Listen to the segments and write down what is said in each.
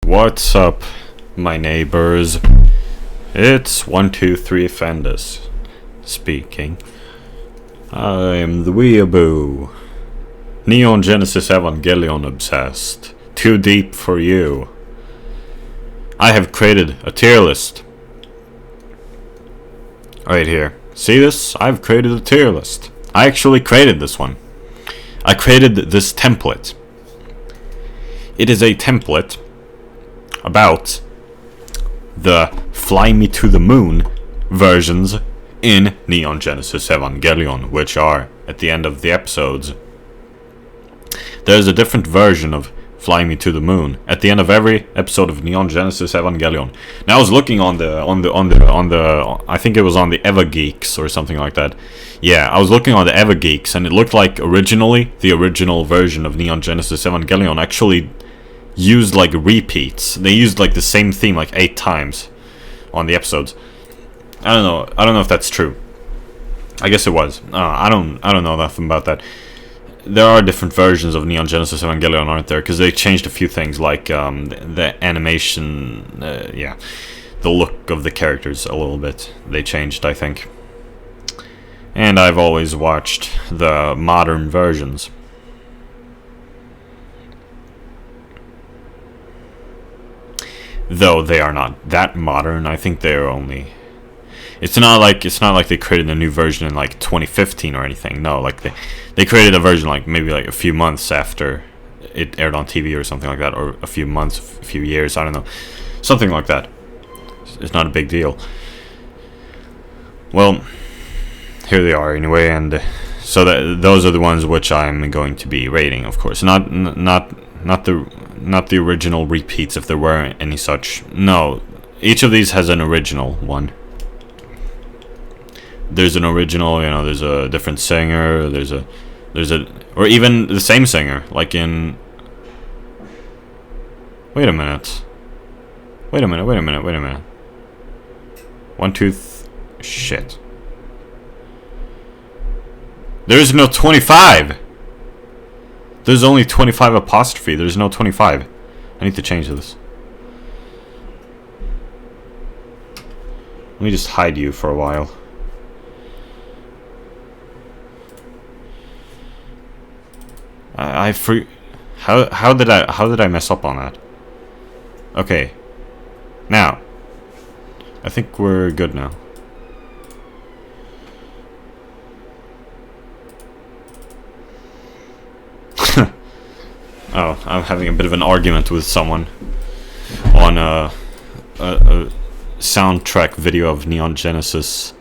What's up, my neighbors? It's 123 Fendus speaking. I'm the weeaboo. Neon Genesis Evangelion obsessed. Too deep for you. I have created a tier list. Right here. See this? I've created a tier list. I actually created this one. I created this template. It is a template about the Fly Me to the Moon versions in Neon Genesis Evangelion, which are at the end of the episodes. There's a different version of Fly Me to the Moon at the end of every episode of Neon Genesis Evangelion. Now I was looking on the I think it was on the EvaGeeks or something like that. Yeah, I was looking on the EvaGeeks and it looked like originally the original version of Neon Genesis Evangelion actually used like repeats. They used like the same theme like 8 times on the episodes. I don't know if that's true. I guess it was. I don't know nothing about that. There are different versions of Neon Genesis Evangelion, aren't there? Because they changed a few things, like the animation, the look of the characters a little bit. They changed, I think. And I've always watched the modern versions. Though they are not that modern. I think they're only... It's not like they created a new version in like 2015 or anything. No, like they created a version like maybe like a few months after it aired on TV or something like that, or a few months, a few years, I don't know. Something like that. It's not a big deal. Well, here they are anyway, and so those are the ones which I'm going to be rating, of course. Not the original repeats, if there were any such. No, each of these has an original one. There's an original, there's a different singer, there's a or even the same singer, like in... Wait a minute. 1, 2, shit. There's no 25! There's only 25 apostrophe, there's no 25. I need to change this. Let me just hide you for a while. How did I mess up on that? Okay. Now. I think we're good now. Oh, I'm having a bit of an argument with someone on a soundtrack video of Neon Genesis.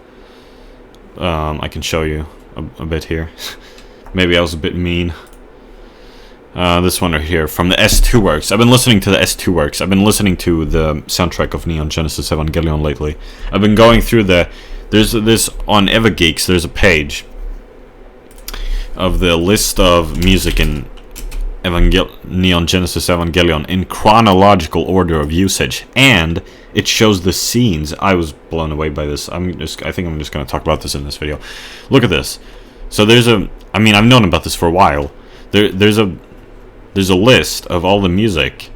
I can show you a bit here. Maybe I was a bit mean. This one right here, from the S2 Works. I've been listening to the S2 Works. I've been listening to the soundtrack of Neon Genesis Evangelion lately. I've been going through there's this, on EvaGeeks, there's a page of the list of music in Neon Genesis Evangelion in chronological order of usage, and it shows the scenes. I was blown away by this. I think I'm just going to talk about this in this video. Look at this. So I've known about this for a while. There's a list of all the music,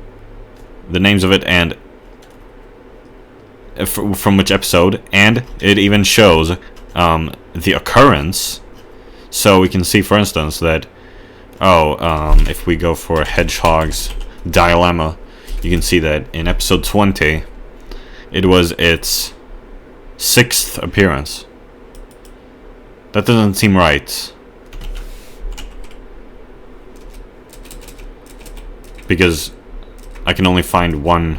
the names of it, and from which episode, and it even shows the occurrence. So we can see, for instance, that if we go for Hedgehog's Dilemma, you can see that in episode 20, it was its 6th appearance. That doesn't seem right. Because I can only find one.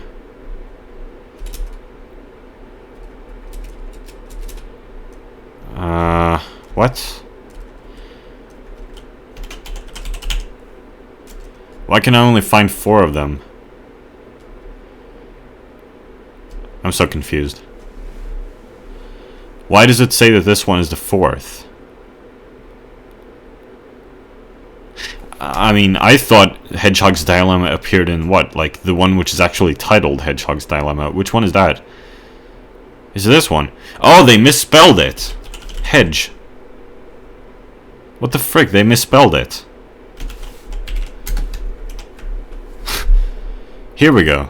What? Why can I only find 4 of them? I'm so confused. Why does it say that this one is the 4th? I thought Hedgehog's Dilemma appeared in what? Like, the one which is actually titled Hedgehog's Dilemma. Which one is that? Is it this one? Oh, they misspelled it! Hedge. What the frick? They misspelled it. Here we go.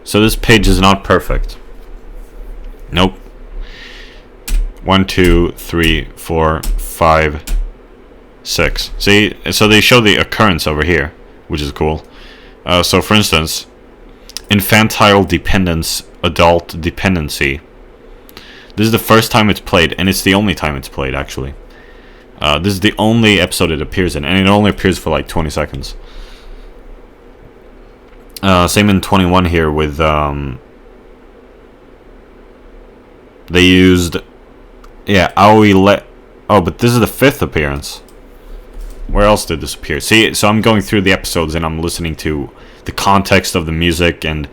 So this page is not perfect. Nope. 1, 2, 3, 4, 5, 6. See, so they show the occurrence over here, which is cool. So for instance, infantile dependence, adult dependency. This is the first time it's played, and it's the only time it's played, actually. This is the only episode it appears in, and it only appears for like 20 seconds. Same in 21 here with, they used, yeah, Aoi oh, but this is the 5th appearance. Where else did this appear? See, so I'm going through the episodes and I'm listening to the context of the music and,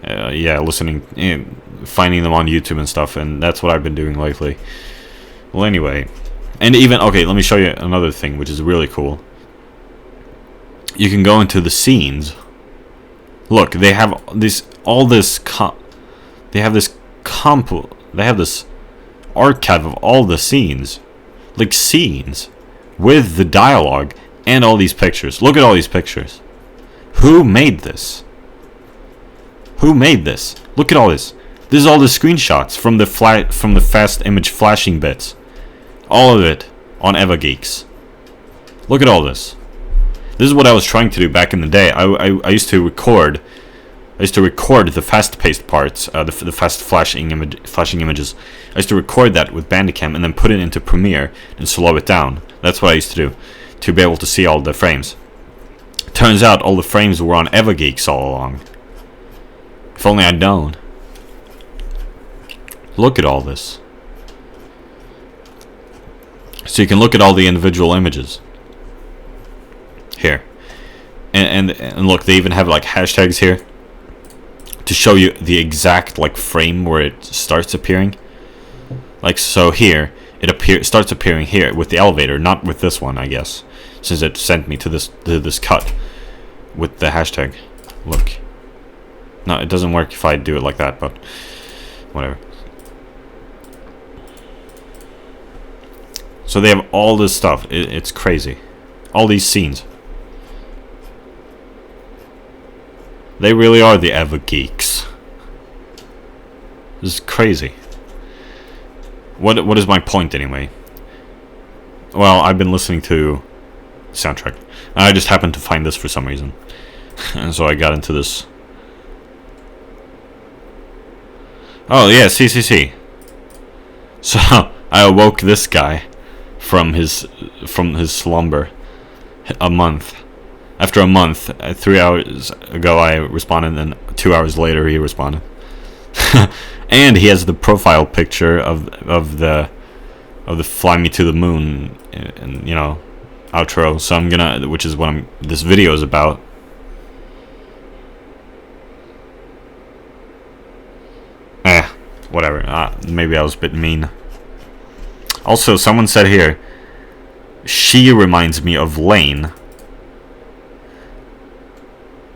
yeah, listening, finding them on YouTube and stuff, and that's what I've been doing lately. Well, anyway, and even, okay, let me show you another thing, which is really cool. You can go into the scenes. Look, they have this, they have this archive of all the scenes, like scenes, with the dialogue and all these pictures. Look at all these pictures. Who made this? Who made this? Look at all this. This is all the screenshots from the fast image flashing bits. All of it on EvaGeeks. Look at all this. This is what I was trying to do back in the day. I used to record. I used to record the fast-paced parts, the fast flashing images. I used to record that with Bandicam and then put it into Premiere and slow it down. That's what I used to do, to be able to see all the frames. Turns out all the frames were on EvaGeeks all along. If only I'd known. Look at all this. So you can look at all the individual images. Here. And look, they even have like hashtags here to show you the exact like frame where it starts appearing. Like so here, it starts appearing here with the elevator, not with this one, I guess, since it sent me to this cut with the hashtag. Look. No, it doesn't work if I do it like that, but whatever. So they have all this stuff. It's crazy. All these scenes. They really are the EvaGeeks. This is crazy. What is my point anyway? Well, I've been listening to soundtrack. I just happened to find this for some reason. And so I got into this. Oh yeah, see. So I awoke this guy from his slumber after a month. 3 hours ago I responded, and 2 hours later he responded. And he has the profile picture of the Fly Me to the Moon and you know, outro. So I'm gonna, which is what this video is about. Whatever. Maybe I was a bit mean. Also, someone said here, she reminds me of Lane.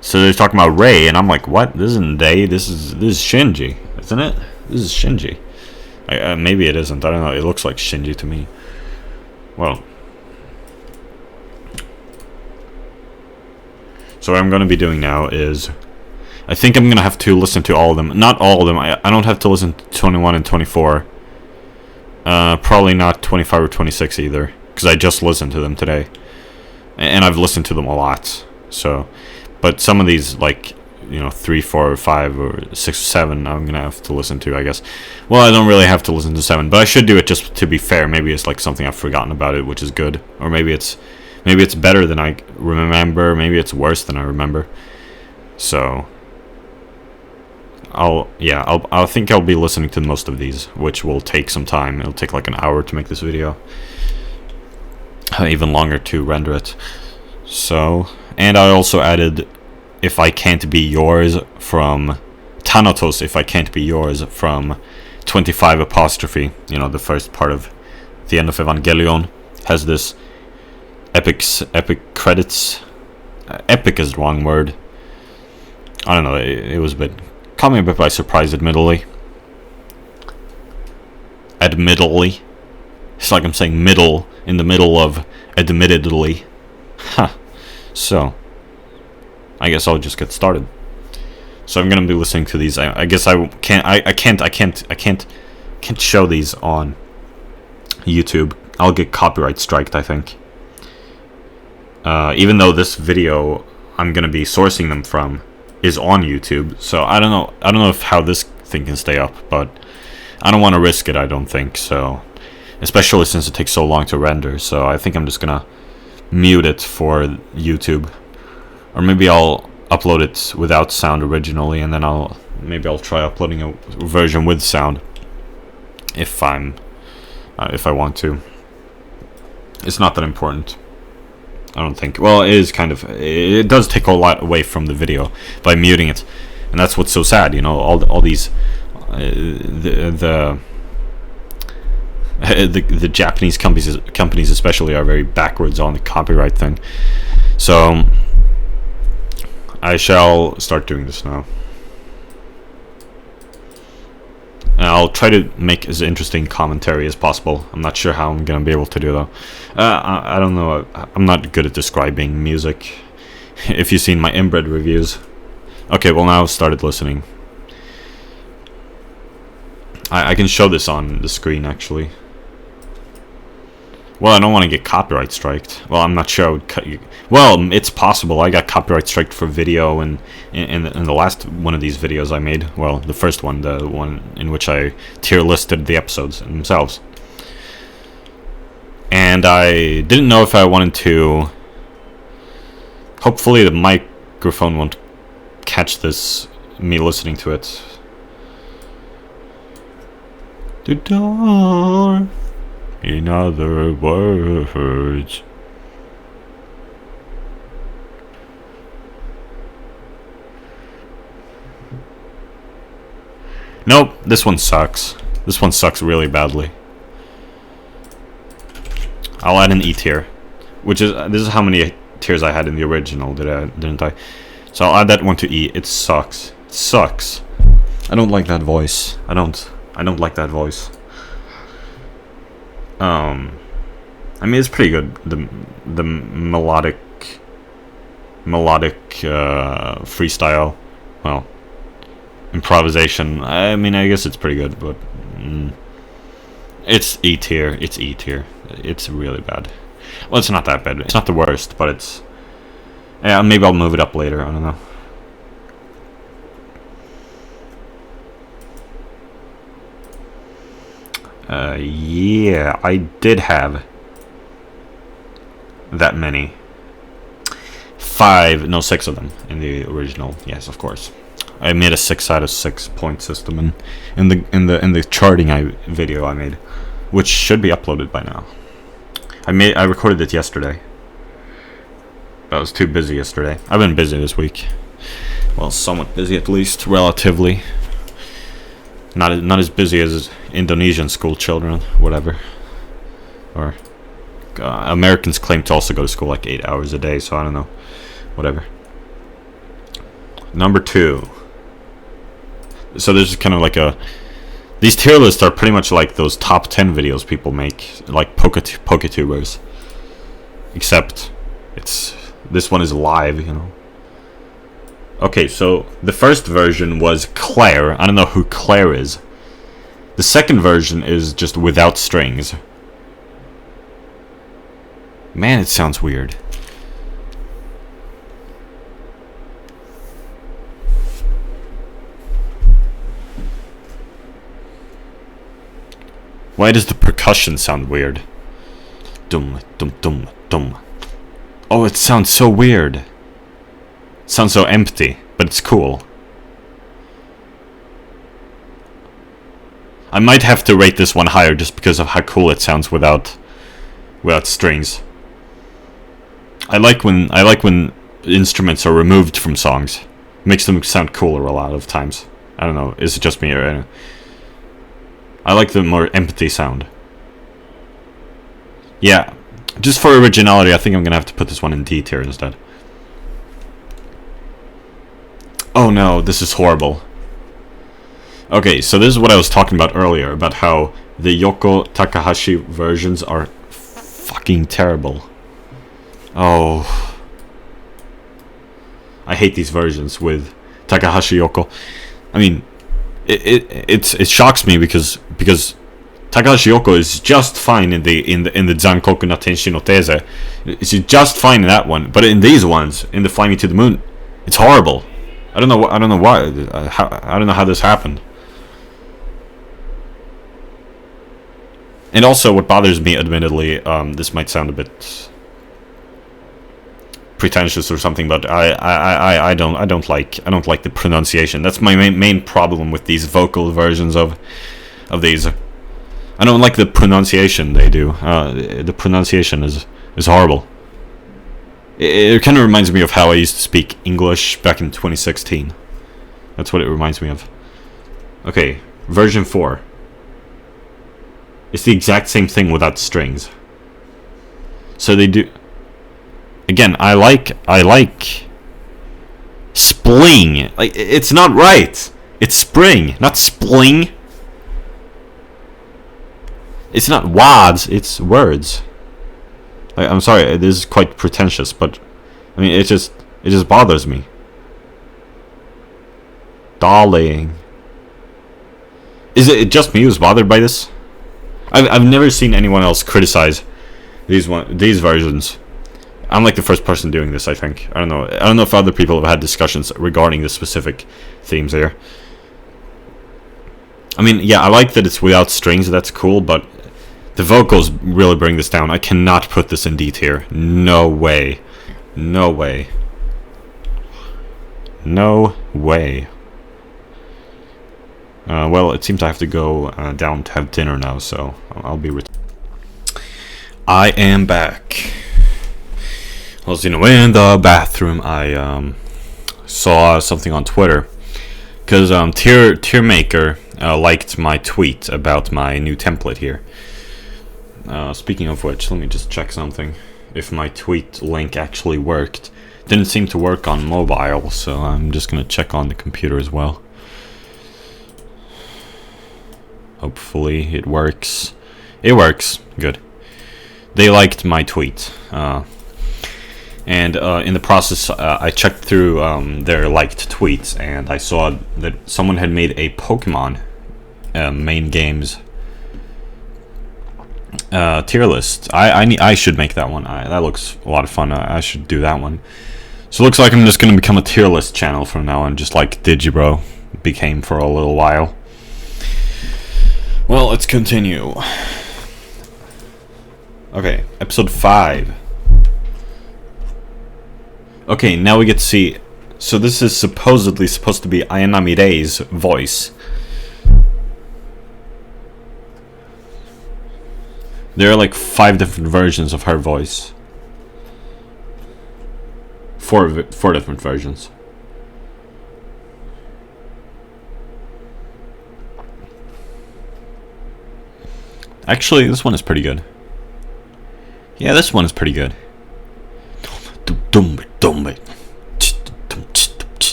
So they're talking about Rei, and I'm like, what? This isn't Day. This is Shinji, isn't it? This is Shinji. Maybe it isn't. I don't know. It looks like Shinji to me. Well. So what I'm going to be doing now is, I think I'm going to have to listen to all of them. Not all of them. I don't have to listen to 21 and 24. Probably not 25 or 26 either, because I just listened to them today. And I've listened to them a lot. So, but some of these, like, you know, 3, 4, or 5, or 6, or 7, I'm going to have to listen to, I guess. Well, I don't really have to listen to 7, but I should do it just to be fair. Maybe it's like something I've forgotten about it, which is good. Or maybe it's better than I remember. Maybe it's worse than I remember. So I think I'll be listening to most of these, which will take some time. It'll take like an hour to make this video, even longer to render it. So, and I also added If I Can't Be Yours from Thanatos, If I Can't Be Yours from 25 apostrophe, you know, the first part of the end of Evangelion, has this epic credits. Epic is the wrong word. I don't know, it was a bit, caught me a bit by surprise, admittedly. It's like I'm saying middle in the middle of admittedly. So I guess I'll just get started. So I'm gonna be listening to these. I guess I can't show these on YouTube. I'll get copyright striked, I think. Even though this video I'm gonna be sourcing them from is on YouTube, so I don't know if how this thing can stay up, but I don't want to risk it. I don't think so, especially since it takes so long to render. So I think I'm just gonna mute it for YouTube, or maybe I'll upload it without sound originally, and then maybe I'll try uploading a version with sound if I want to. It's not that important, I don't think. Well, it is kind of. It does take a lot away from the video by muting it, and that's what's so sad. You know, all these the Japanese companies especially are very backwards on the copyright thing. So I shall start doing this now. And I'll try to make as interesting commentary as possible. I'm not sure how I'm gonna be able to do though. I don't know. I'm not good at describing music. If you've seen my inbred reviews. Okay, well now I've started listening. I can show this on the screen actually. Well, I don't want to get copyright striked. Well, I'm not sure I would cut you. Well, it's possible. I got copyright striked for video in the last one of these videos I made. Well, the first one, the one in which I tier listed the episodes themselves. And I didn't know if I wanted to. Hopefully the microphone won't catch this, me listening to it. The door. In other words. Nope, this one sucks. This one sucks really badly. I'll add an E tier, which is this is how many tiers I had in the original, didn't I? So I'll add that one to E. It sucks. It sucks. I don't like that voice. I don't like that voice. I mean, it's pretty good. The melodic freestyle, well, improvisation. I mean, I guess it's pretty good, but it's E tier. It's E tier. It's really bad. Well, it's not that bad. It's not the worst, but it's. Yeah, maybe I'll move it up later. I don't know. Yeah, I did have that many. 6 of them in the original. Yes, of course. I made a 6 out of 6 point system in the charting video I made, which should be uploaded by now. I recorded it yesterday. I was too busy yesterday. I've been busy this week. Well, somewhat busy at least, relatively. Not as busy as Indonesian school children, whatever. Or Americans claim to also go to school like 8 hours a day, so I don't know. Whatever. Number 2. So this is kind of like these tier lists are pretty much like those top 10 videos people make, like Poketubers. Except this one is live, you know. Okay, so the first version was Claire. I don't know who Claire is. The second version is just without strings. Man, it sounds weird. Why does the percussion sound weird? Dum, dum, dum, dum. Oh, it sounds so weird. Sounds so empty, but it's cool. I might have to rate this one higher just because of how cool it sounds without strings. I like when instruments are removed from songs. It makes them sound cooler a lot of times. I don't know, is it just me or I like the more empty sound. Yeah, just for originality, I think I'm gonna have to put this one in D tier instead. Oh no, this is horrible. Okay, so this is what I was talking about earlier, about how the Yoko Takahashi versions are fucking terrible. Oh. I hate these versions with Takahashi Yoko. I mean, it shocks me because Takahashi Yoko is just fine in the Zankoku no Tenshi no Teze. She's just fine in that one, but in these ones, in the Fly Me to the Moon, it's horrible. I don't know why. I don't know how this happened. And also, what bothers me, admittedly, this might sound a bit pretentious or something, but I don't like the pronunciation. That's my main problem with these vocal versions of these. I don't like the pronunciation they do. The pronunciation is horrible. It kind of reminds me of how I used to speak English back in 2016. That's what it reminds me of. Okay, version 4. It's the exact same thing without strings. So they do. Again, I like spling. Like, it's not right. It's spring, not spling. It's not wads, it's words. Like, I'm sorry, this is quite pretentious, but I mean, it just bothers me. Darling. Is it just me who's bothered by this? I've never seen anyone else criticize these versions. I'm like the first person doing this, I think. I don't know if other people have had discussions regarding the specific themes here. I mean, yeah, I like that it's without strings, that's cool, but the vocals really bring this down. I cannot put this in D tier. No way. No way. No way. Well, it seems I have to go down to have dinner now, so I'll be I am back. I was, in the bathroom. I saw something on Twitter because Tiermaker liked my tweet about my new template here. Speaking of which, let me just check something. If my tweet link actually worked. Didn't seem to work on mobile, so I'm just gonna check on the computer as well. Hopefully it works. It works. Good. They liked my tweet. And in the process, I checked through their liked tweets, and I saw that someone had made a Pokemon main games tier list. I should make that one. That looks a lot of fun. I should do that one. So it looks like I'm just going to become a tier list channel from now on, just like Digibro became for a little while. Well, let's continue. Okay, episode 5. Okay, now we get to see. So this is supposedly supposed to be Ayana Mirei's voice. There are like 5 different versions of her voice. 4 different versions. Actually, this one is pretty good. Yeah, this one is pretty good.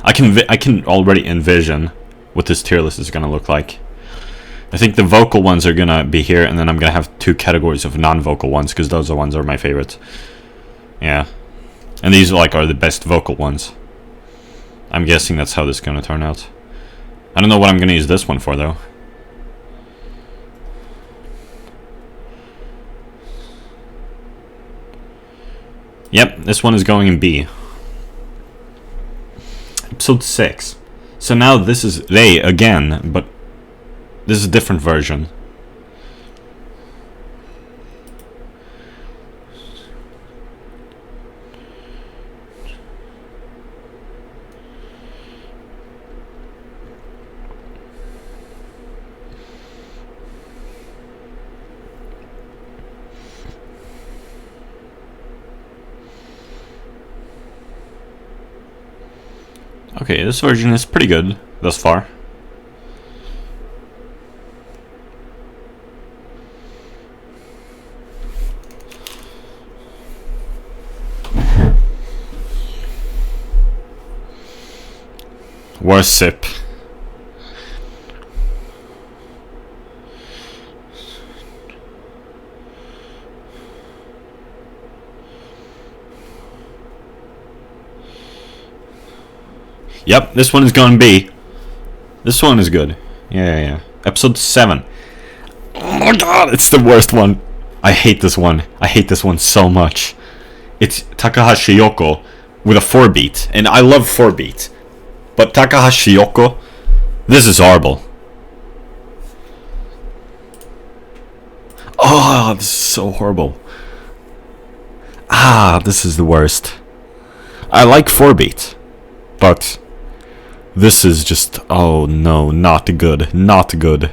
I can already envision what this tier list is gonna look like. I think the vocal ones are gonna be here, and then I'm gonna have 2 categories of non-vocal ones, because those ones are my favorites. Yeah, and these are the best vocal ones. I'm guessing that's how this is gonna turn out. I don't know what I'm gonna use this one for though. Yep, this one is going in B. Episode 6. So now this is they again, but this is a different version. Okay, this version is pretty good thus far. Worship. Yep, this one is gonna be. This one is good. Yeah. Episode 7. Oh my god, it's the worst one. I hate this one. I hate this one so much. It's Takahashi Yoko with a 4-beat, and I love 4-beat. But Takahashi Yoko, this is horrible. Oh, this is so horrible. This is the worst. I like 4-beat, but this is just, oh no, not good, not good.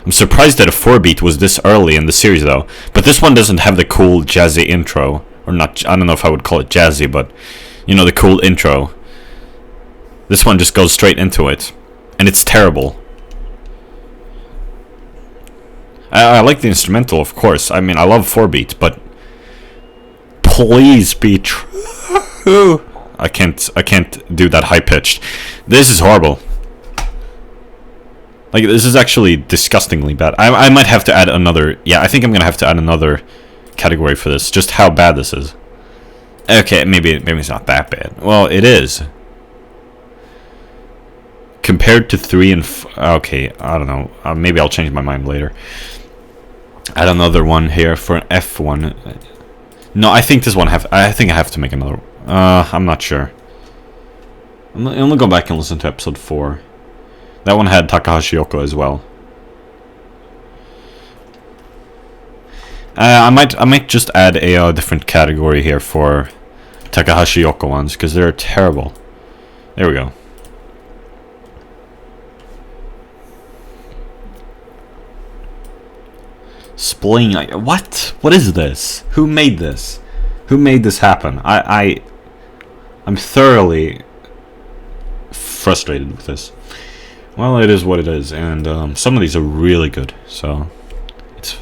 I'm surprised that a 4-beat was this early in the series though, but this one doesn't have the cool jazzy intro, or not, I don't know if I would call it jazzy, but, you know, the cool intro. This one just goes straight into it, and it's terrible. I like the instrumental, of course. I mean, I love 4-beat, but please be true. I can't do that high pitched. This is horrible. Like, this is actually disgustingly bad. I might have to add another. Yeah, I think I'm gonna have to add another category for this. Just how bad this is. Okay, maybe it's not that bad. Well, it is. Compared to 3 and okay, I don't know. Maybe I'll change my mind later. Add another one here for an F1. No, I think this one I think I have to make another. I'm not sure. I'm gonna go back and listen to episode 4. That one had Takahashi Yoko as well. I might just add a different category here for Takahashi Yoko ones because they're terrible. There we go. Spling. What? What is this? Who made this? Who made this happen? I'm thoroughly frustrated with this. Well, it is what it is, and some of these are really good. So it's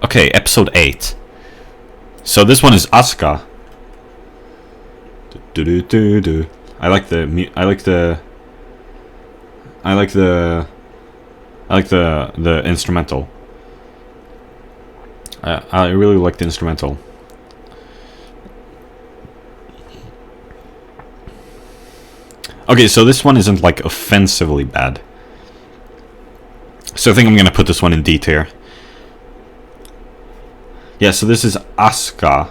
okay. Episode 8. So this one is Asuka. I like the instrumental. I really like the instrumental. Okay, so this one isn't like offensively bad. So I think I'm gonna put this one in D tier. Yeah, so this is Asuka.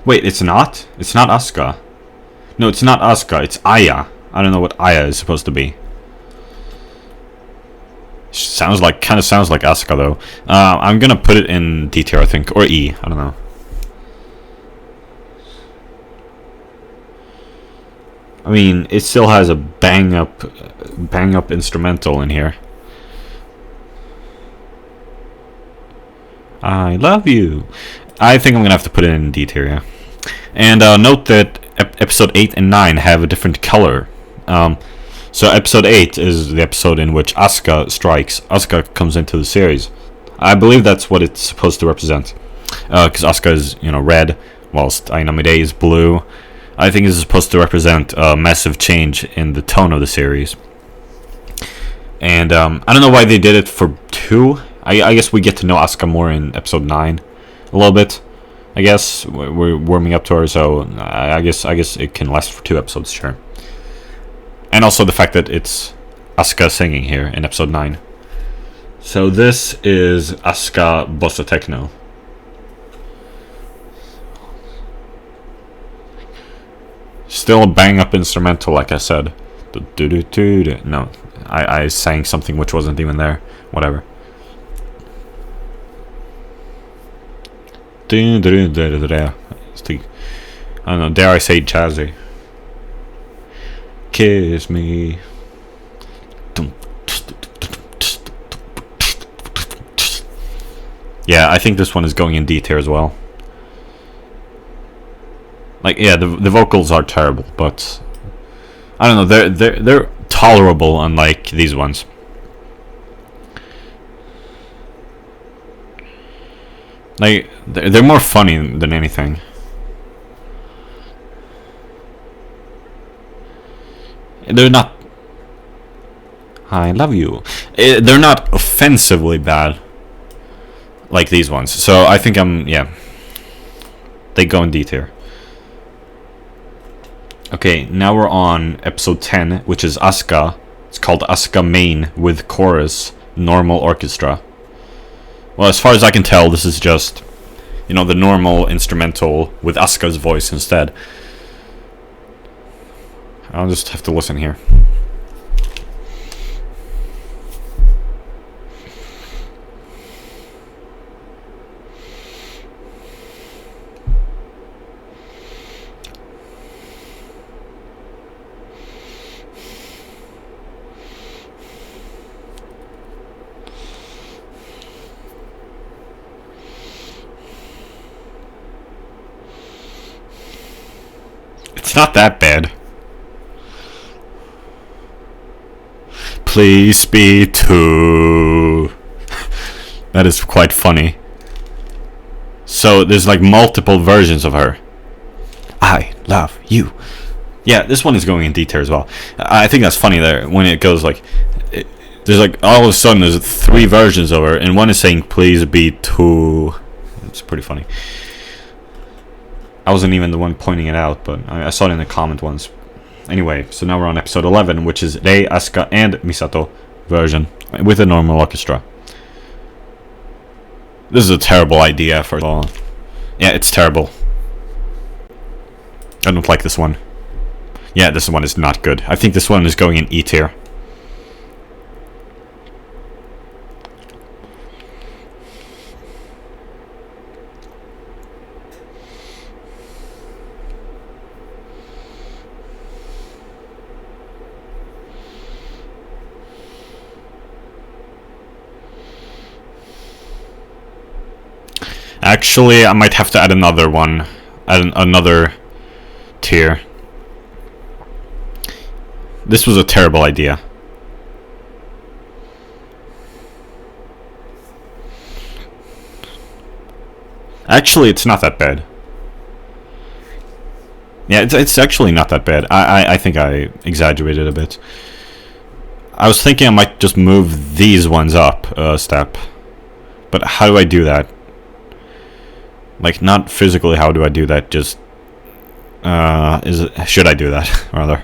Wait, it's not? It's not Asuka. No, it's not Asuka, it's Aya. I don't know what Aya is supposed to be. Kind of sounds like Asuka though. I'm gonna put it in D tier, I think, or E. I don't know. I mean, it still has a bang up instrumental in here. I love you. I think I'm gonna have to put it in D tier, yeah. And note that episode 8 and 9 have a different color. So episode 8 is the episode in which Asuka strikes. Asuka comes into the series. I believe that's what it's supposed to represent. Because Asuka is, red, whilst Ainamide is blue. I think this is supposed to represent a massive change in the tone of the series. And I don't know why they did it for 2. I guess we get to know Asuka more in episode 9 a little bit. I guess we're warming up to her, so I guess it can last for 2 episodes, sure. And also the fact that it's Asuka singing here in episode 9. So this is Asuka Bossa Techno. Still a bang up instrumental, like I said. No, I sang something which wasn't even there. Whatever. I don't know, dare I say jazzy. Kiss me. Yeah, I think this one is going in D tier as well. Like, yeah, the vocals are terrible, but I don't know, they're tolerable, unlike these ones. Like, they're more funny than anything. They're not. I love you. They're not offensively bad like these ones. So I think yeah. They go in D tier. Okay, now we're on episode 10, which is Asuka. It's called Asuka Main with chorus, normal orchestra. Well, as far as I can tell, this is just, the normal instrumental with Asuka's voice instead. I'll just have to listen here. It's not that bad. Please be two. That is quite funny. So there's like multiple versions of her. I love you. Yeah, this one is going in detail as well. I think that's funny there when it goes like, there's like all of a sudden there's 3 versions of her, and one is saying please be two. It's pretty funny. I wasn't even the one pointing it out, but I saw it in the comment once. Anyway, so now we're on episode 11, which is Rei, Asuka, and Misato version with a normal orchestra. This is a terrible idea, first of all. Yeah, it's terrible. I don't like this one. Yeah, this one is not good. I think this one is going in E tier. Actually, I might have to add another one. Add another tier. This was a terrible idea. Actually, it's not that bad. Yeah, it's actually not that bad. I think I exaggerated a bit. I was thinking I might just move these ones up a step. But how do I do that? Like, not physically, how do I do that? Just, should I do that, rather?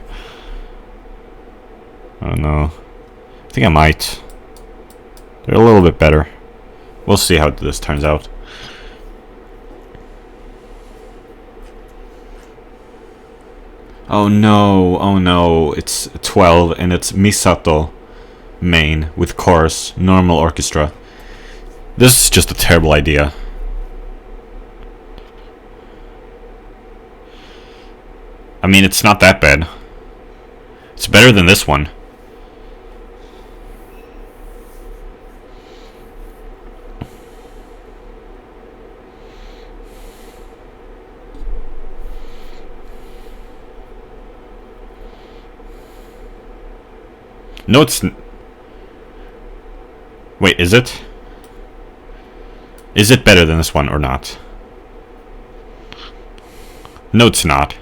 I don't know. I think I might. They're a little bit better. We'll see how this turns out. Oh no, it's 12, and it's Misato main with chorus, normal orchestra. This is just a terrible idea. I mean, it's not that bad. It's better than this one. No, it's... Wait, is it? Is it better than this one or not? No, it's not.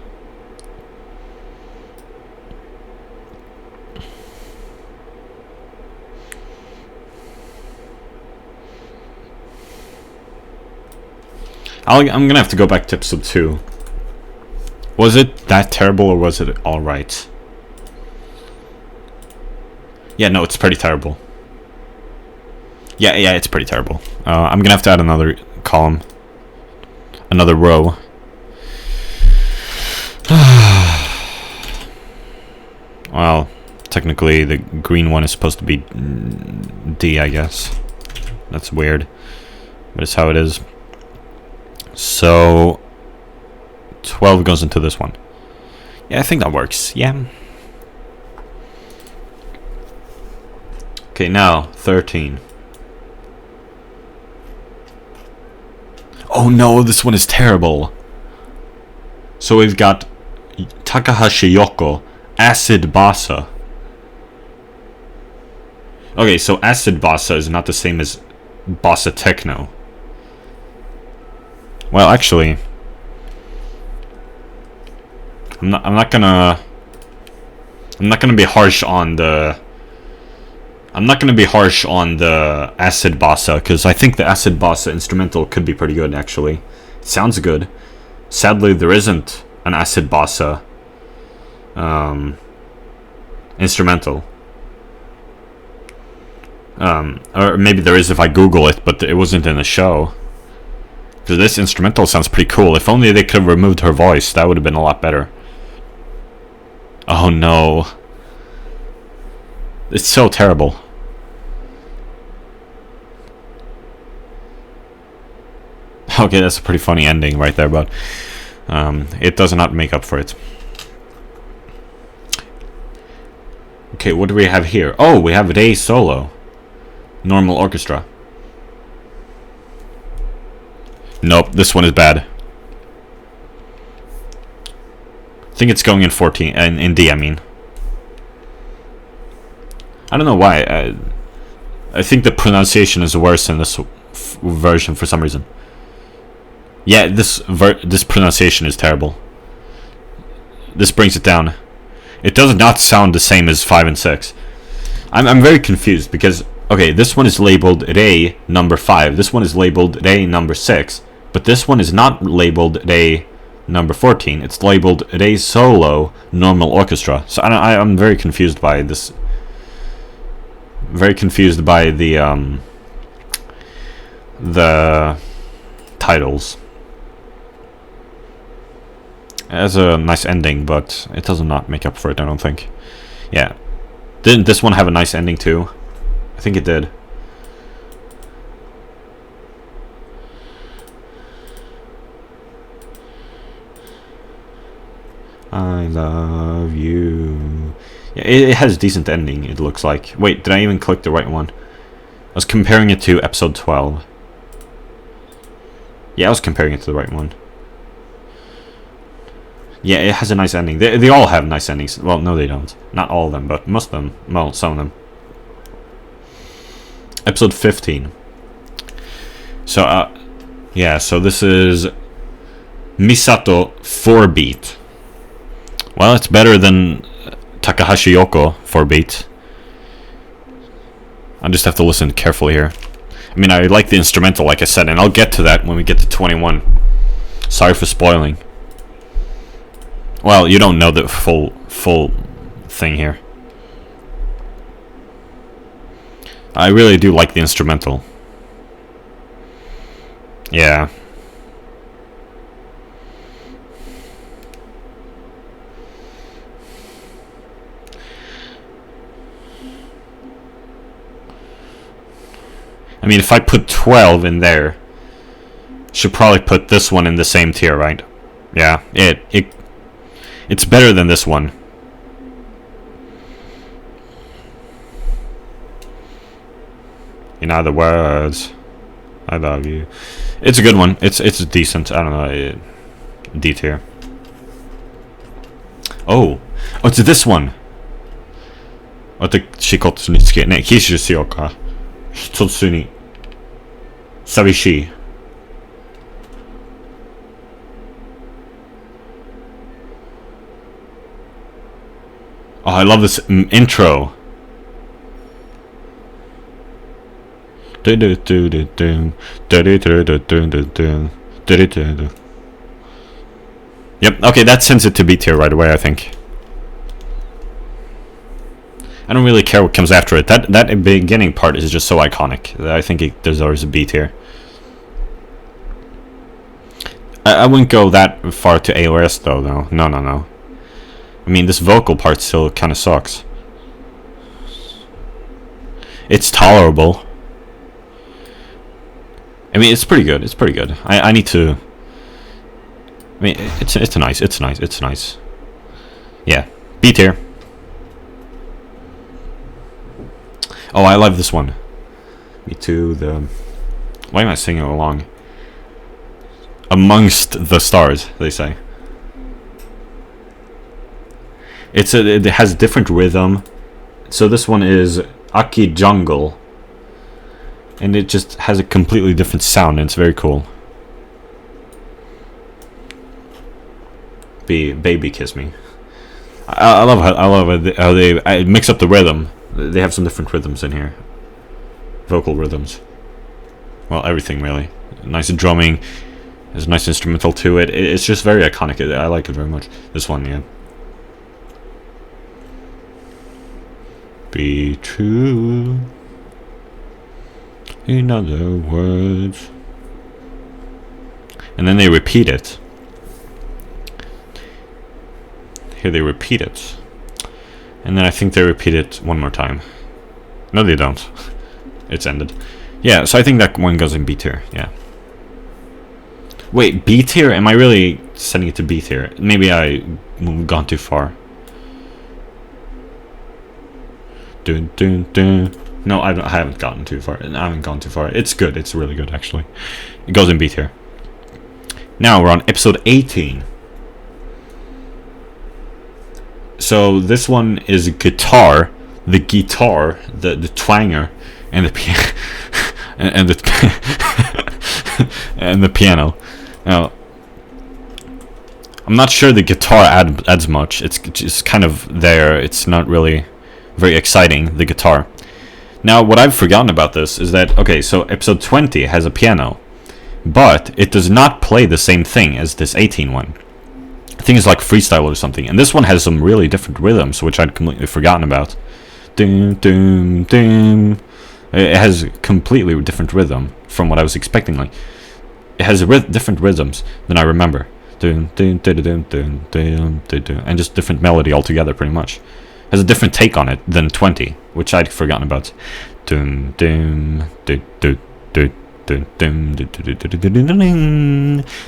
I'm gonna have to go back to episode 2. Was it that terrible or was it alright? Yeah, no, it's pretty terrible. Yeah, it's pretty terrible. I'm gonna have to add another column. Another row. Well, technically the green one is supposed to be D, I guess. That's weird. But it's how it is. So 12 goes into this one. Yeah, I think that works. Yeah. Okay, now 13. Oh no, this one is terrible. So we've got Takahashi Yoko, Acid Basa. Okay, so Acid Basa is not the same as Basa Techno. Well, actually, I'm not gonna be harsh on the Acid Basa, because I think the Acid Basa instrumental could be pretty good, actually. It sounds good. Sadly, there isn't an Acid Basa instrumental. Or maybe there is if I Google it, but it wasn't in the show. Because this instrumental sounds pretty cool. If only they could have removed her voice, that would have been a lot better. Oh no. It's so terrible. Okay, that's a pretty funny ending right there, but it does not make up for it. Okay, what do we have here? Oh, we have Rei solo. Normal orchestra. Nope, this one is bad. I think it's going in 14, and in D, I mean. I don't know why. I think the pronunciation is worse in this version for some reason. Yeah, this pronunciation is terrible. This brings it down. It does not sound the same as 5 and 6. I'm very confused because, okay, this one is labeled Rei number 5. This one is labeled Rei number 6. But this one is not labeled Rei number 14. It's labeled Rei solo normal orchestra. So I'm very confused by this. Very confused by the titles. It has a nice ending, but it does not make up for it, I don't think. Yeah. Didn't this one have a nice ending too? I think it did. I love you. Yeah, it has a decent ending, it looks like. Wait, did I even click the right one? I was comparing it to episode 12. Yeah, I was comparing it to the right one. Yeah, it has a nice ending. They all have nice endings. Well, no they don't. Not all of them, but most of them. Well, some of them. Episode 15. So, yeah, so this is Misato 4-beat. Well, it's better than Takahashi Yoko 4-beat. I just have to listen carefully here. I mean, I like the instrumental, like I said, and I'll get to that when we get to 21. Sorry for spoiling. Well, you don't know the full thing here. I really do like the instrumental. Yeah. I mean, if I put 12 in there, should probably put this one in the same tier, right? Yeah, it's better than this one. In other words, I love you. It's a good one. It's decent. I don't know. D tier. Oh, it's this one. 私につけね、キスしようか。一つに寂しい。Oh, I love this intro. Yep, okay, that sends it to B tier right away, I think. I don't really care what comes after it. That beginning part is just so iconic. I think it deserves a B tier. I wouldn't go that far to A or S though, No. I mean, this vocal part still kind of sucks. It's tolerable. I mean, it's pretty good. It's pretty good. I need to. I mean, it's nice. Yeah, B tier. Oh, I love this one. Me too. Why am I singing along? Amongst the stars, they say. It has different rhythm. So this one is Aki Jungle. And it just has a completely different sound, and it's very cool. Baby Kiss Me. I love how they mix up the rhythm. They have some different rhythms in here. Vocal rhythms. Well, everything really. Nice drumming. There's a nice instrumental to it. It's just very iconic. I like it very much. This one, yeah. be true. In other words. And then they repeat it. Here they repeat it. And then I think they repeat it one more time. No, they don't. It's ended. Yeah, so I think that one goes in B tier. Yeah. Wait, B tier? Am I really sending it to B tier? Maybe I've gone too far. Dun, dun, dun. No, I haven't gotten too far. I haven't gone too far. It's good. It's really good, actually. It goes in B tier. Now we're on episode 18. So this one is guitar, the twanger, and the piano, and the and the piano. Now, I'm not sure the guitar adds much. It's just kind of there. It's not really very exciting, the guitar. Now, what I've forgotten about this is that, okay, so episode 20 has a piano, but it does not play the same thing as this 18 one. I think it's like freestyle or something. And this one has some really different rhythms, which I'd completely forgotten about. Doom, doom, doom. It has completely different rhythm from what I was expecting. Like, it has different rhythms than I remember. Doom, doom, doom, doom, doom, doom, doom, and just different melody altogether, pretty much. Has a different take on it than 20, which I'd forgotten about. Doom, doom, doom, doom, doom.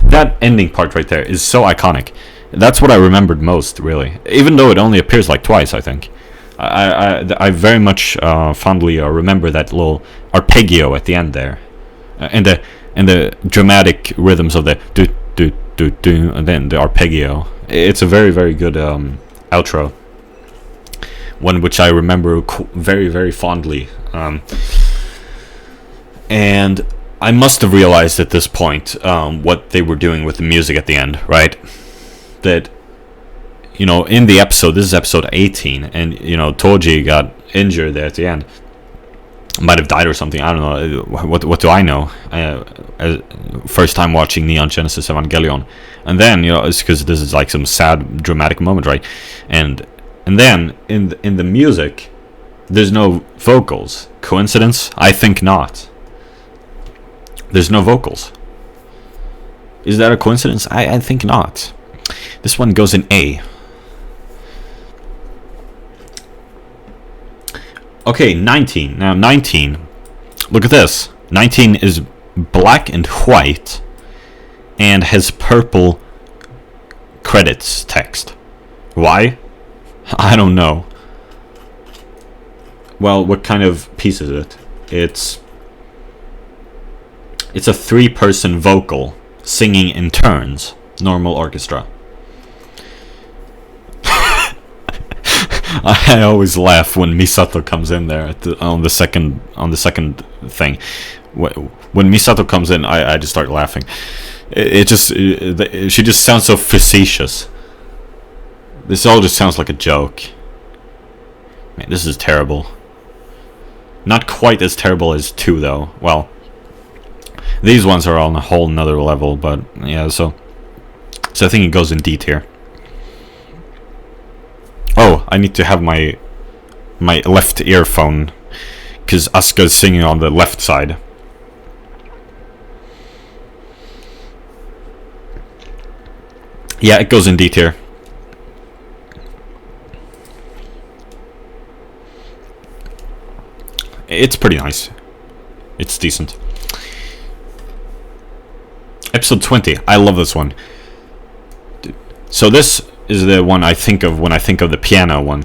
That ending part right there is so iconic. That's what I remembered most, really. Even though it only appears like twice, I think. I very much fondly remember that little arpeggio at the end there, and the dramatic rhythms of the do do do do, and then the arpeggio. It's a very, very good outro. One which I remember very, very fondly. And I must have realized at this point what they were doing with the music at the end, right? That, you know, in the episode, this is episode 18, and, you know, Toji got injured there at the end. Might have died or something, I don't know. What do I know? First time watching Neon Genesis Evangelion. And then, you know, it's because this is like some sad, dramatic moment, right? And then, in the music, there's no vocals. Coincidence? I think not. There's no vocals. Is that a coincidence? I think not. This one goes in A. Okay, 19. Now 19. Look at this. 19 is black and white and has purple credits text. Why? I don't know. Well, what kind of piece is it? It's a 3-person vocal singing in turns, normal orchestra. I always laugh when Misato comes in there on the second thing. When Misato comes in, I just start laughing. She just sounds so facetious. This all just sounds like a joke. Man, this is terrible. Not quite as terrible as 2, though. Well, these ones are on a whole nother level, but yeah, so I think it goes in D tier. Oh, I need to have my left earphone, because Asuka's singing on the left side. Yeah, it goes in D tier. It's pretty nice. It's decent. Episode 20. I love this one. So this is the one I think of when I think of the piano one.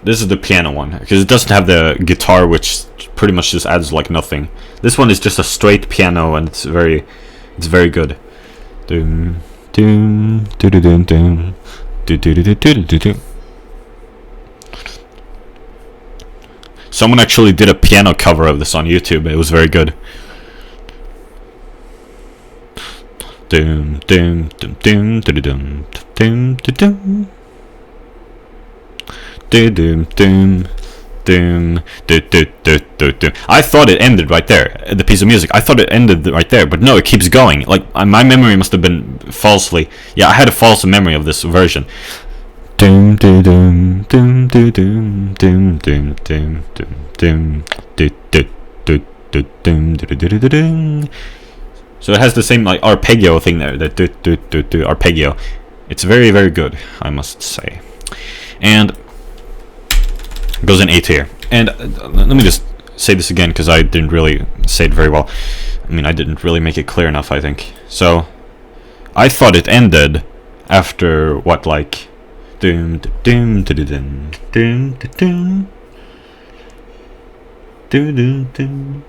This is the piano one, because it doesn't have the guitar, which pretty much just adds like nothing. This one is just a straight piano, and it's very good. Doom, doom, doo doo doo doo, doo doo doo doo doo doo. Someone actually did a piano cover of this on YouTube. It was very good. Doom, doom, doom, doom, doom, doom, doom, doom, doom, doom, doom, doom. I thought it ended right there. The piece of music. I thought it ended right there, but no, it keeps going. Like my memory must have been falsely. Yeah, I had a false memory of this version. Doom doom doom doom doom doom doom doom doom doom doom doom. So it has the same like arpeggio thing there, the arpeggio. It's very, very good, I must say. And it goes in A tier. And let me just say this again because I didn't really say it very well. I mean, I didn't really make it clear enough, I think. So I thought it ended after what, like doom doom doom doom doom doom doom doom doom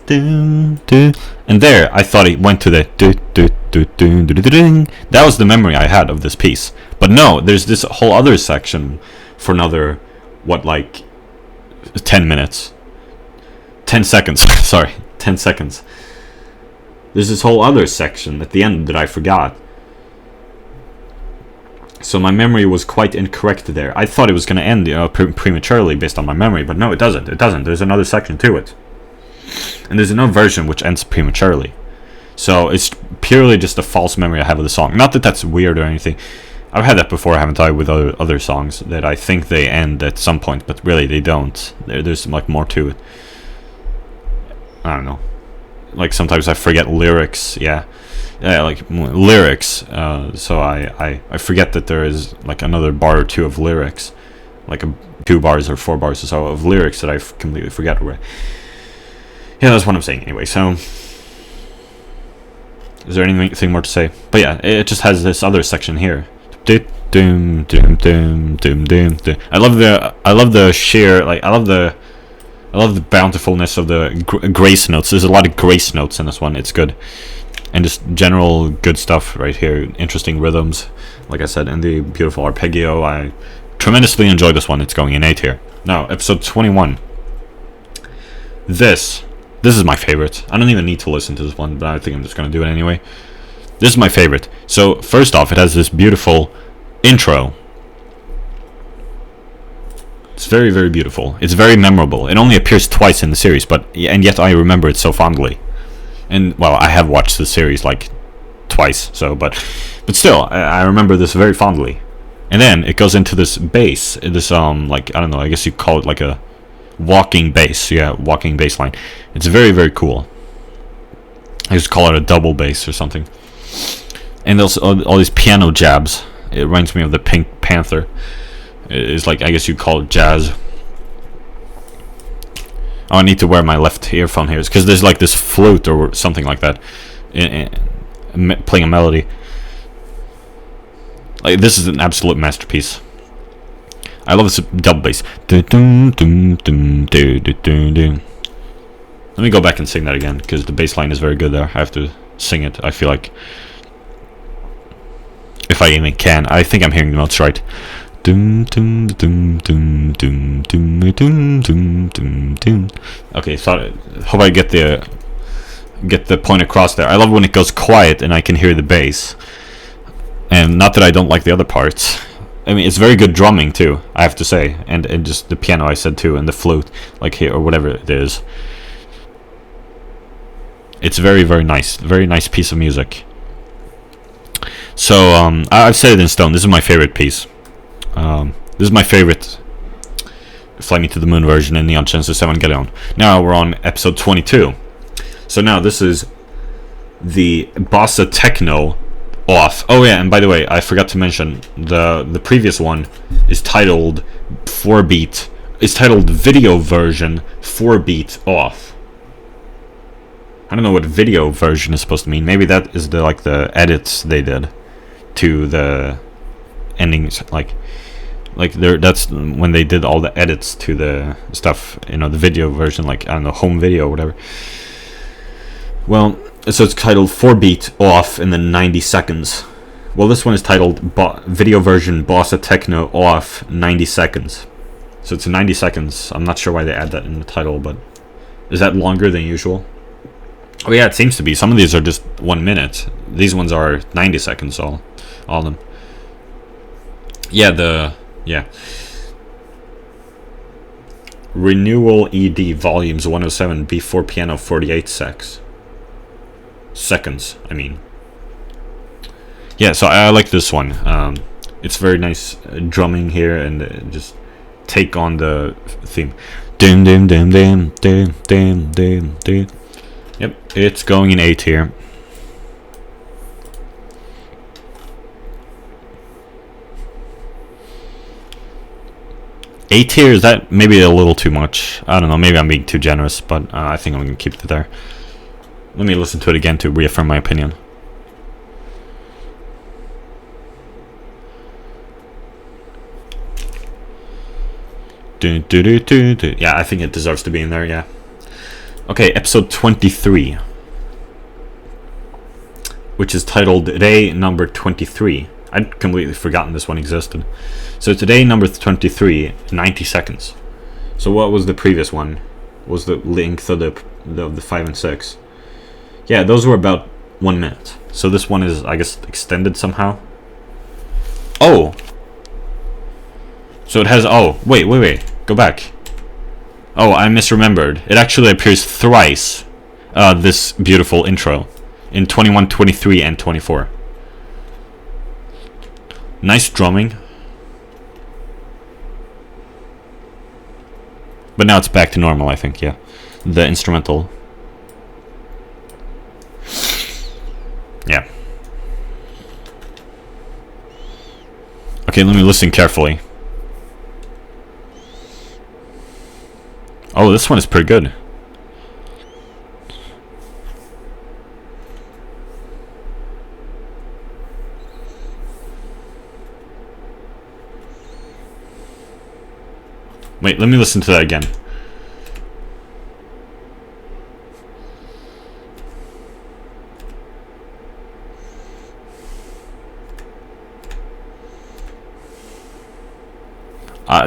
doom doom, and there I thought it went to the do do do do do do. That was the memory I had of this piece. But no, there's this whole other section for another what, like 10 minutes, 10 seconds. Sorry, 10 seconds. There's this whole other section at the end that I forgot. So my memory was quite incorrect there. I thought it was going to end, prematurely based on my memory, but no, it doesn't. It doesn't. There's another section to it. And there's another version which ends prematurely. So it's purely just a false memory I have of the song. Not that that's weird or anything. I've had that before, haven't I, with other songs that I think they end at some point, but really they don't. There's like more to it. I don't know. Like sometimes I forget lyrics. Yeah, like lyrics. So I forget that there is like another bar or two of lyrics, like 2 bars or 4 bars or so of lyrics that I completely forget. Yeah, that's what I'm saying anyway. So, is there anything more to say? But yeah, it just has this other section here. Doom doom doom doom doom. I love the sheer, like I love the bountifulness of the grace notes. There's a lot of grace notes in this one. It's good, and just general good stuff right here. Interesting rhythms, like I said, and the beautiful arpeggio. I tremendously enjoyed this one. It's going in A tier. Now, episode 21. This is my favorite. I don't even need to listen to this one, but I think I'm just going to do it anyway. This is my favorite. So, first off, it has this beautiful intro. It's very, very beautiful. It's very memorable. It only appears twice in the series, and yet I remember it so fondly. And, well, I have watched the series, like, twice, so, but still, I remember this very fondly. And then, it goes into this bass, this, like, I don't know, I guess you call it like a walking bass. Yeah, walking bass line. It's very, very cool. I just call it a double bass or something. And there's all these piano jabs. It reminds me of the Pink Panther. It's like, I guess you'd call it jazz. Oh, I need to wear my left earphone here because there's like this flute or something like that playing a melody. Like, this is an absolute masterpiece. I love this double bass. Let me go back and sing that again because the bass line is very good there. I have to sing it, I feel like. If I even can. I think I'm hearing the notes right. Okay, so hope I get the point across there. I love when it goes quiet and I can hear the bass. And not that I don't like the other parts. I mean, it's very good drumming too, I have to say, and just the piano I said too, and the flute, like here or whatever it is. It's very, very nice piece of music. So I've said it in stone. This is my favorite piece. This is my favorite Fly Me to the Moon version in Neon Genesis Evangelion. Now we're on episode 22. So now this is the bossa techno off. Oh yeah, and by the way, I forgot to mention the previous one is titled 4-beat. It's titled video version 4-beat off. I don't know what video version is supposed to mean. Maybe that is the edits they did to the endings, like that's when they did all the edits to the stuff, the video version, like, I don't know, home video or whatever. Well, so it's titled 4-beat off in the 90 seconds. Well, this one is titled video version bossa techno off 90 seconds. So it's 90 seconds. I'm not sure why they add that in the title, but is that longer than usual? Oh yeah, it seems to be. Some of these are just 1 minute. These ones are 90 seconds, all of them. Yeah, Renewal ED Volumes 107 B4 Piano 48 seconds, I mean. Yeah, so I like this one. It's very nice drumming here, and just take on the theme. Dim dim dim dim dim dim dim dim. Yep, it's going in A tier. A tier, is that maybe a little too much? I don't know, maybe I'm being too generous, but I think I'm gonna keep it there. Let me listen to it again to reaffirm my opinion. Yeah, I think it deserves to be in there, yeah. Okay, episode 23, which is titled Day Number 23. I'd completely forgotten this one existed. So today number 23, 90 seconds. So what was the previous one? Was the length of the 5 and 6? Yeah, those were about 1 minute. So this one is, I guess, extended somehow. Oh! So it has, oh, wait, go back. Oh, I misremembered. It actually appears thrice, this beautiful intro, in 21, 23, and 24. Nice drumming. But now it's back to normal, I think, yeah. The instrumental. Yeah. Okay, let me listen carefully. Oh, this one is pretty good. Wait, let me listen to that again.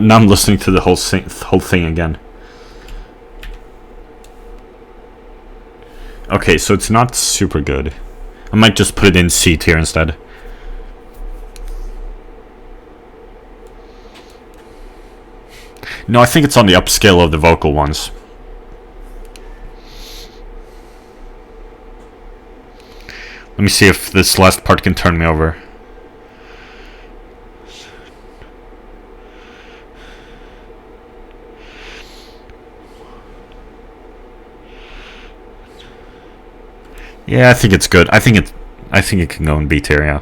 Now I'm listening to the whole thing again. Okay, so it's not super good. I might just put it in C tier instead. No, I think it's on the upscale of the vocal ones. Let me see if this last part can turn me over. Yeah, I think it's good. I think it can go in B tier, yeah.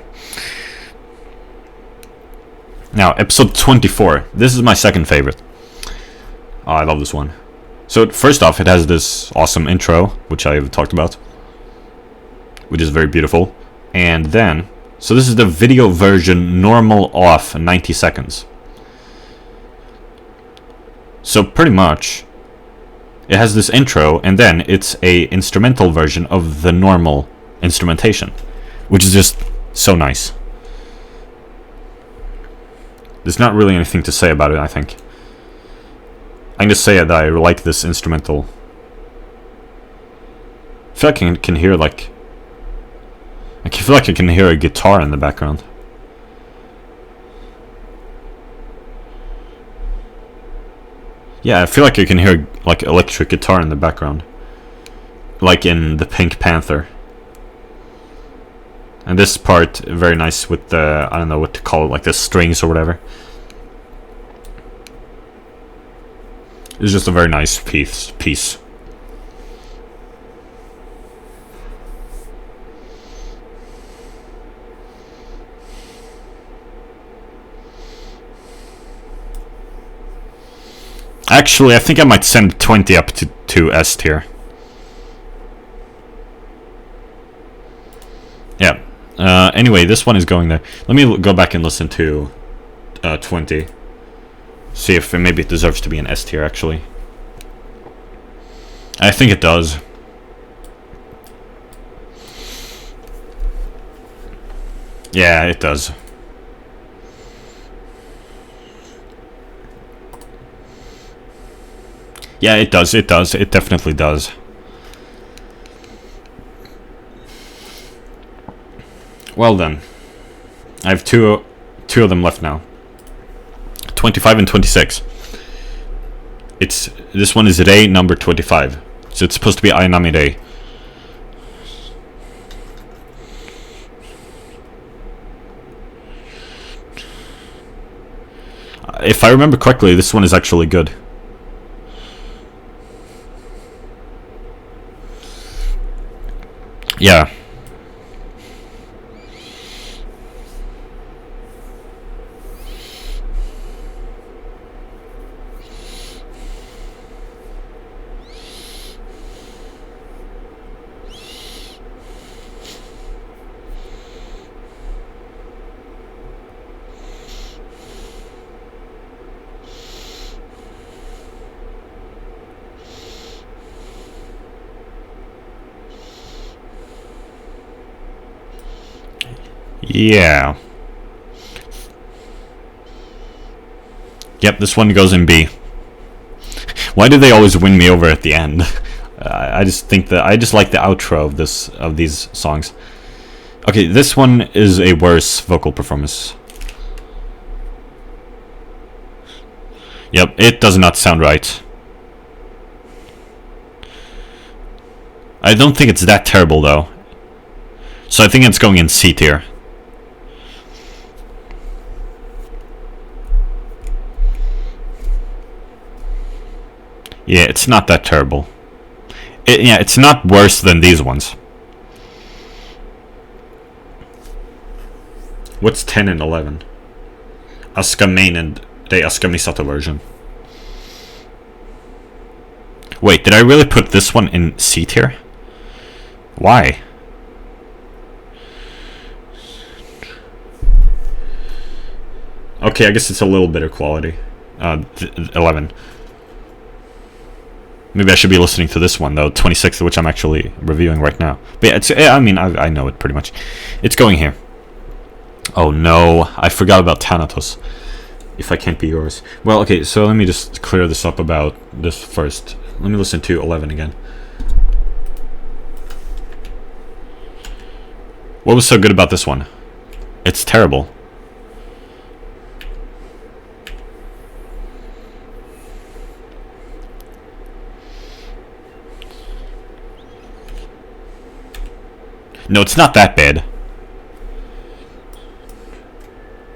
Now, episode 24. This is my second favorite. Oh, I love this one. So, first off, it has this awesome intro, which I've talked about, which is very beautiful. And then, so this is the video version, normal off, 90 seconds. So, pretty much, it has this intro, and then it's a instrumental version of the normal instrumentation, which is just so nice. There's not really anything to say about it, I think. I can just say that I like this instrumental. I feel like I can hear, like... I feel like I can hear a guitar in the background. Yeah, I feel like I can hear, like, electric guitar in the background. Like in the Pink Panther. And this part, very nice with the, I don't know what to call it, like the strings or whatever. It's just a very nice piece. Actually, I think I might send 20 up to S tier. Yeah. Anyway, this one is going there. Let me go back and listen to 20. See if maybe it deserves to be an S tier, actually. I think it does. Yeah, it does. Yeah, it does. It definitely does. Well then. I have two of them left now. 25 and 26. This one is day number 25. So it's supposed to be Ainami Day. if I remember correctly, this one is actually good. Yeah. Yeah. Yep, this one goes in B. Why do they always win me over at the end? I just think that I just like the outro of these songs. Okay, this one is a worse vocal performance. Yep, it does not sound right. I don't think it's that terrible though. So I think it's going in C tier. Yeah, it's not that terrible. Yeah, it's not worse than these ones. What's 10 and 11? Asuka main and the Asuka Misato version. Wait, did I really put this one in C tier? Why? Okay, I guess it's a little better quality. 11. Maybe I should be listening to this one though, 26, which I'm actually reviewing right now. But yeah, I mean, I know it pretty much. It's going here. Oh no, I forgot about Thanatos. If I can't be yours. Well, okay, so let me just clear this up about this first. Let me listen to 11 again. What was so good about this one? It's terrible. No, it's not that bad.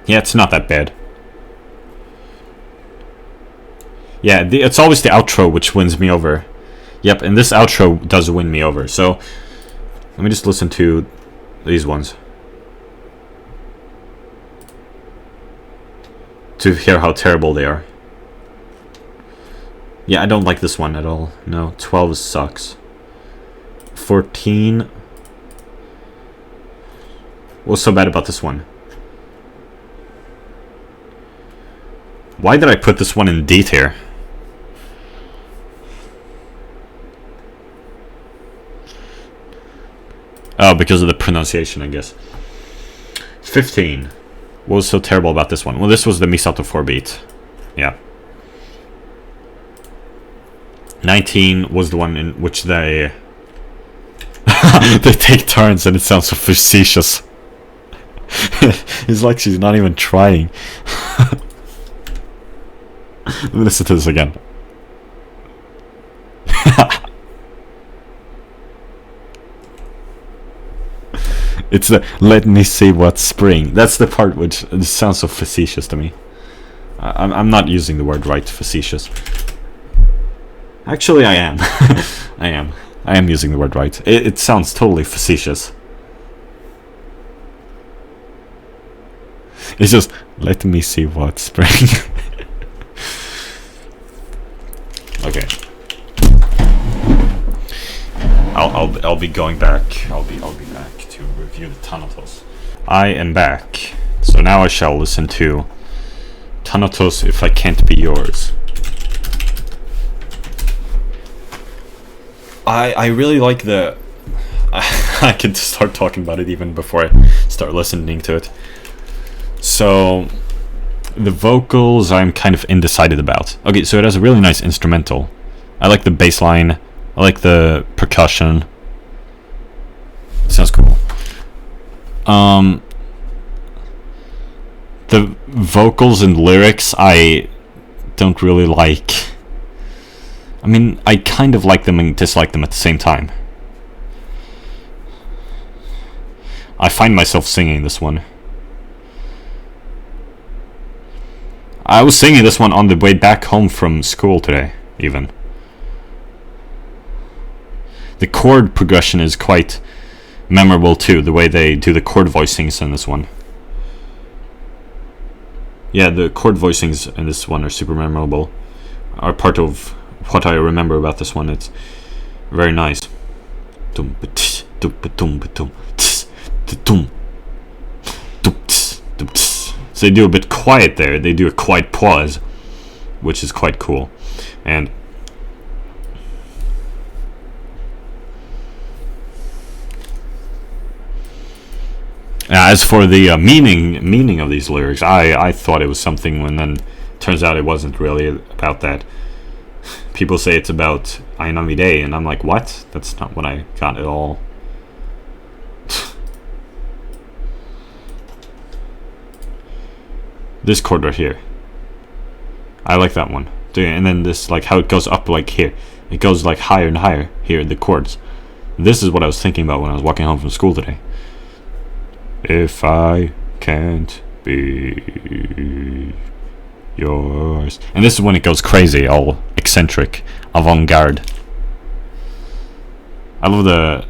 Yeah, it's not that bad. Yeah, it's always the outro which wins me over. Yep, and this outro does win me over. So, let me just listen to these ones to hear how terrible they are. Yeah, I don't like this one at all. No, 12 sucks. 14... What's so bad about this one? Why did I put this one in D tier? Oh, because of the pronunciation, I guess. 15. What was so terrible about this one? Well, this was the Misato 4 beat. Yeah. 19 was the one in which they... they take turns and it sounds so facetious. It's like she's not even trying. Let me listen to this again. It's the let me see what's spring. That's the part which sounds so facetious to me. I'm not using the word right, facetious. Actually, I am. I am using the word right. It sounds totally facetious. It's just, let me see what spring. Okay. I'll be going back. I'll be back to review the Thanatos. I am back. So now I shall listen to Thanatos If I Can't Be Yours. I really like the... I can start talking about it even before I start listening to it. So, the vocals I'm kind of undecided about. Okay, so it has a really nice instrumental. I like the bass line. I like the percussion. It sounds cool. The vocals and lyrics I don't really like. I mean, I kind of like them and dislike them at the same time. I find myself singing this one. I was singing this one on the way back home from school today, even. The chord progression is quite memorable too, the way they do the chord voicings in this one. Yeah, the chord voicings in this one are super memorable. Are part of what I remember about this one. It's very nice. So they do a bit quiet there. They do a quiet pause, which is quite cool. And as for the meaning of these lyrics, I thought it was something, and then turns out it wasn't really about that. People say it's about Ainami Day, and I'm like, what? That's not what I got at all. This chord right here, I like that one. And then this, like how it goes up, like here, it goes like higher and higher here, the chords. This is what I was thinking about when I was walking home from school today. If I can't be yours. And this is when it goes crazy, all eccentric, avant-garde. I love the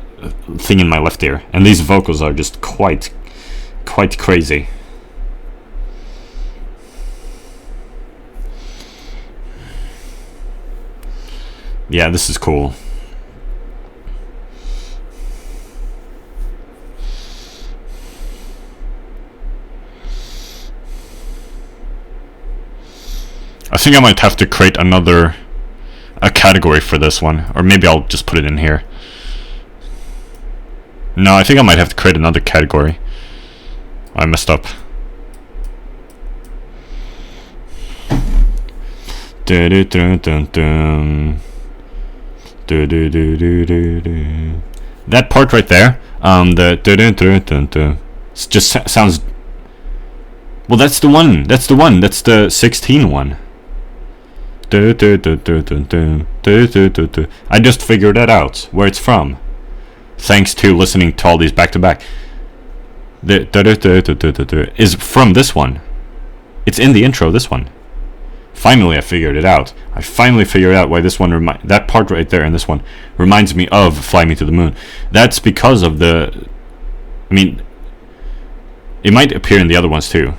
thing in my left ear, and these vocals are just quite crazy. Yeah, this is cool. I think I might have to create a category for this one, or maybe I'll just put it in here. No, I think I might have to create another category. I messed up. That part right there, just sounds. Well, that's the one. That's the 16 one. I just figured that out, where it's from, thanks to listening to all these back to back. Is from this one. It's in the intro, this one. Finally, I figured it out. I finally figured out why this one that part right there in this one reminds me of Fly Me to the Moon. That's because of the. I mean, it might appear in the other ones too.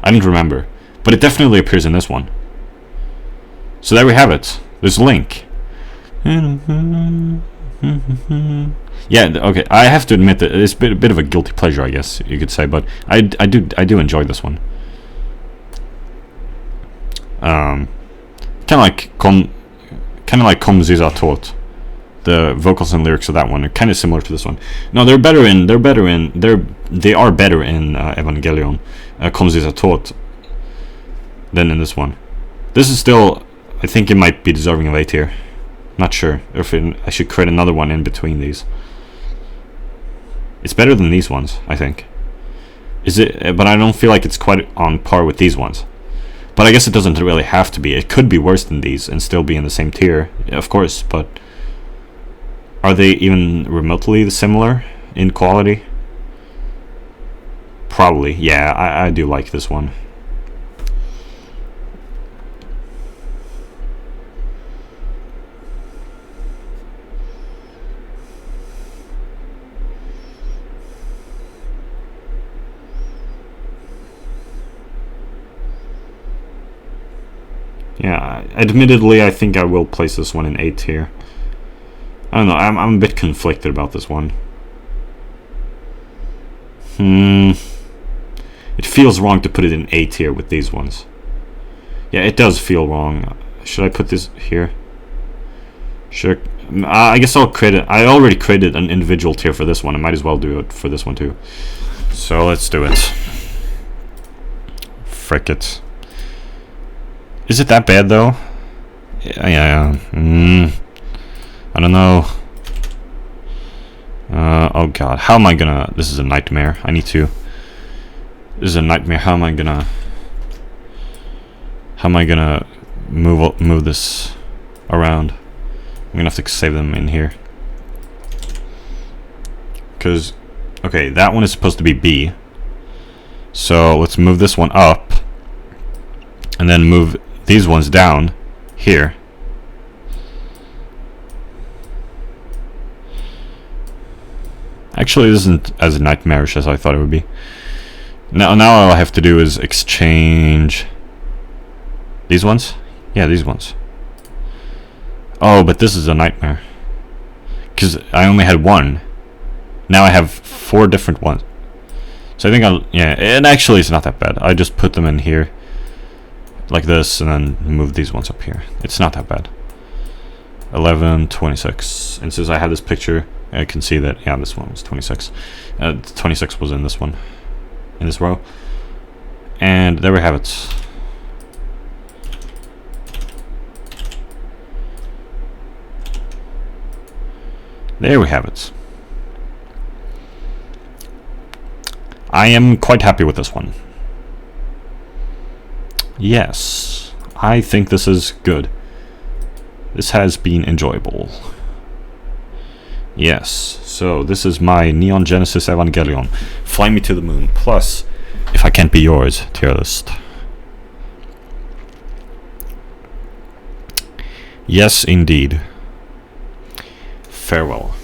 I don't remember, but it definitely appears in this one. So there we have it. There's a link. Yeah, okay. I have to admit that it's a bit of a guilty pleasure, I guess you could say, but I do enjoy this one. Kind of like Kom Zizatot. The vocals and lyrics of that one are kind of similar to this one. No, they are better in Evangelion, Kom Zizatot, than in this one. This is still, I think it might be deserving of A tier. Not sure if I should create another one in between these. It's better than these ones, I think. Is it? But I don't feel like it's quite on par with these ones. But I guess it doesn't really have to be. It could be worse than these and still be in the same tier, of course. But are they even remotely similar in quality? Probably. Yeah, I do like this one. Yeah, admittedly, I think I will place this one in A tier. I don't know, I'm a bit conflicted about this one. It feels wrong to put it in A tier with these ones. Yeah, it does feel wrong. Should I put this here? Sure. I guess I'll create it. I already created an individual tier for this one. I might as well do it for this one too. So let's do it. Frick it. Is it that bad though? Yeah. I don't know. Oh god, how am I gonna? This is a nightmare. This is a nightmare. How am I gonna move this around? I'm gonna have to save them in here. Cause, okay, that one is supposed to be B. So let's move this one up. and then move these ones down here. Actually, this isn't as nightmarish as I thought it would be. Now all I have to do is exchange these ones. Yeah, these ones. Oh, but this is a nightmare, because I only had one. Now I have 4 different ones. So I think yeah, and actually it's not that bad. I just put them in here like this and then move these ones up here. It's not that bad. 11, 26. And since I have this picture, I can see that, yeah, this one was 26. 26 was in this one, in this row. And there we have it. There we have it. I am quite happy with this one. Yes, I think this is good. This has been enjoyable. Yes, so this is my Neon Genesis Evangelion. Fly me to the moon. Plus, if I can't be yours, tier list. Yes, indeed. Farewell.